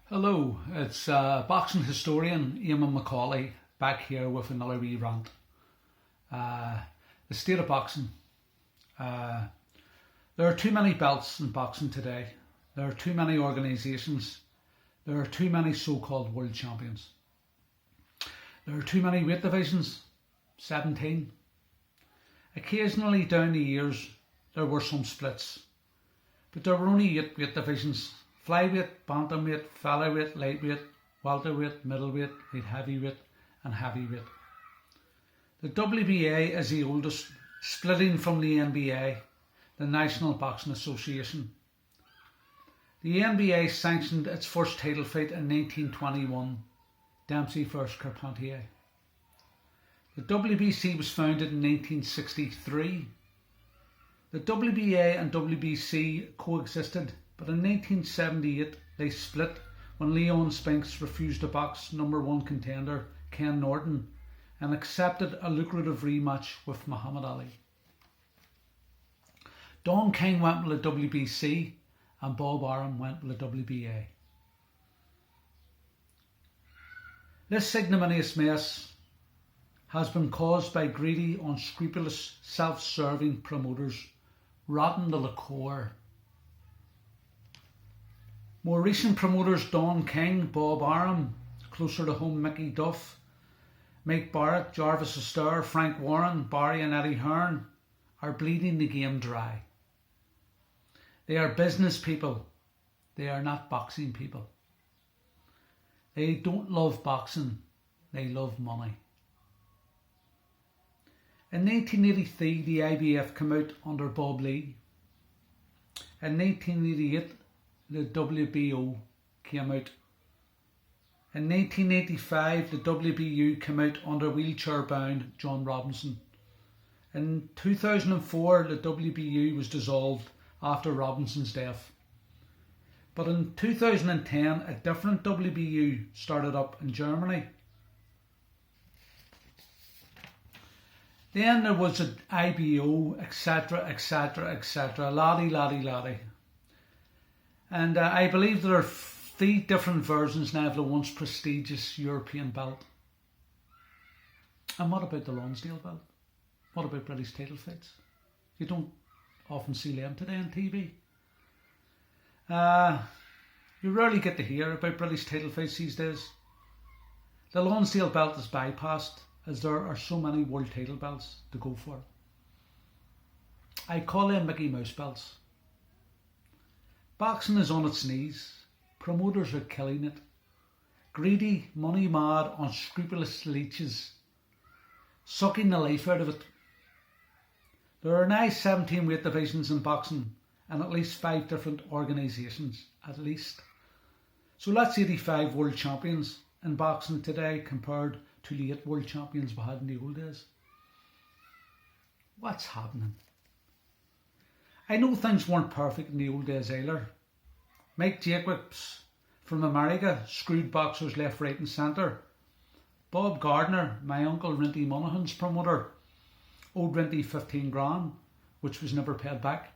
Hello, it's boxing historian Eamon McAuley back here with another wee rant. The state of boxing. There are too many belts in boxing today. There are too many organisations. There are too many so-called world champions. There are too many weight divisions, 17. Occasionally down the years there were some splits, but there were only 8 weight divisions: flyweight, bantamweight, featherweight, lightweight, welterweight, middleweight, light heavyweight and heavyweight. The WBA is the oldest, splitting from the NBA, the National Boxing Association. The NBA sanctioned its first title fight in 1921, Dempsey vs Carpentier. The WBC was founded in 1963. The WBA and WBC coexisted, but in 1978 they split when Leon Spinks refused to box #1 contender Ken Norton and accepted a lucrative rematch with Muhammad Ali. Don King went with the WBC and Bob Arum went with the WBA. This ignominious mess has been caused by greedy, unscrupulous, self-serving promoters, rotten to the core. More recent promoters Don King, Bob Arum, closer to home Mickey Duff, Mike Barrett, Jarvis Astor, Frank Warren, Barry and Eddie Hearn are bleeding the game dry. They are business people. They are not boxing people. They don't love boxing. They love money. In 1983, the IBF came out under Bob Lee. In 1988, the WBO came out. In 1985, the WBU came out under wheelchair-bound John Robinson. In 2004, the WBU was dissolved after Robinson's death. But in 2010, a different WBU started up in Germany. Then there was an IBO, etc, etc, etc, laddie. And I believe there are 3 different versions now of the once prestigious European belt. And what about the Lonsdale belt? What about British title fights? You don't often see them today on TV. You rarely get to hear about British title fights these days. The Lonsdale belt is bypassed as there are so many world title belts to go for. I call them Mickey Mouse belts. Boxing is on its knees. Promoters are killing it. Greedy, money mad, unscrupulous leeches sucking the life out of it. There are now 17 weight divisions in boxing and at least 5 different organisations, at least. So that's 85 world champions in boxing today compared to the 8 world champions we had in the old days. What's happening? I know things weren't perfect in the old days either. Mike Jacobs from America screwed boxers left, right and centre. Bob Gardner, my uncle Rinty Monaghan's promoter, owed Rinty 15 grand, which was never paid back.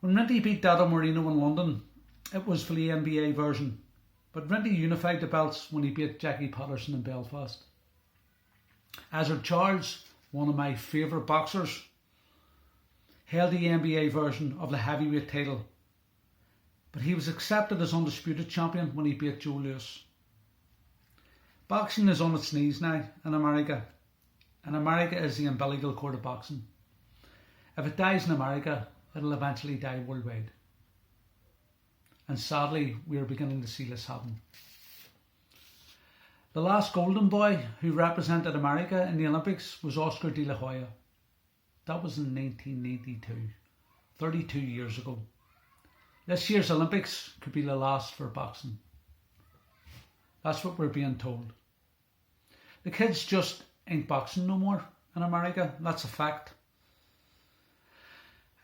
When Rinty beat Dado Marino in London, it was for the NBA version, but Rinty unified the belts when he beat Jackie Patterson in Belfast. Azar Charles, one of my favourite boxers, held the NBA version of the heavyweight title, but he was accepted as undisputed champion when he beat Joe Louis. Boxing is on its knees now in America, and America is the umbilical cord of boxing. If it dies in America, it'll eventually die worldwide. And sadly, we are beginning to see this happen. The last golden boy who represented America in the Olympics was Oscar De La Hoya. That was in 1982, 32 years ago. This year's Olympics could be the last for boxing. That's what we're being told. The kids just ain't boxing no more in America, that's a fact.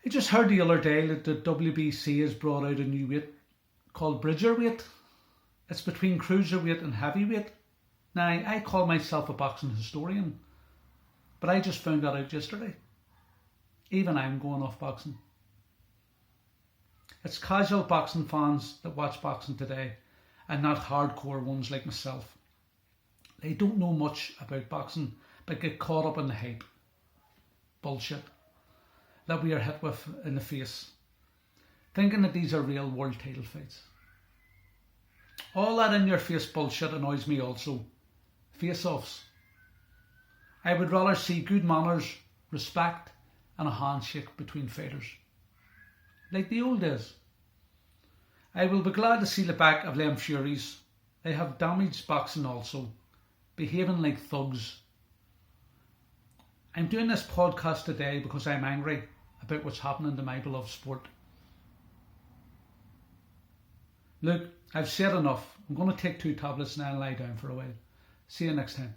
I just heard the other day that the WBC has brought out a new weight called Bridgerweight. It's between cruiserweight and heavyweight. Now, I call myself a boxing historian, but I just found that out yesterday. Even I'm going off boxing. It's casual boxing fans that watch boxing today and not hardcore ones like myself. They don't know much about boxing but get caught up in the hype. Bullshit that we are hit with in the face, thinking that these are real world title fights. All that in your face bullshit annoys me also. Face-offs. I would rather see good manners, respect and a handshake between fighters. Like the old days. I will be glad to see the back of them Furies. They have damaged boxing also, behaving like thugs. I'm doing this podcast today because I'm angry about what's happening to my beloved sport. Look, I've said enough. I'm going to take 2 tablets and I'll lie down for a while. See you next time.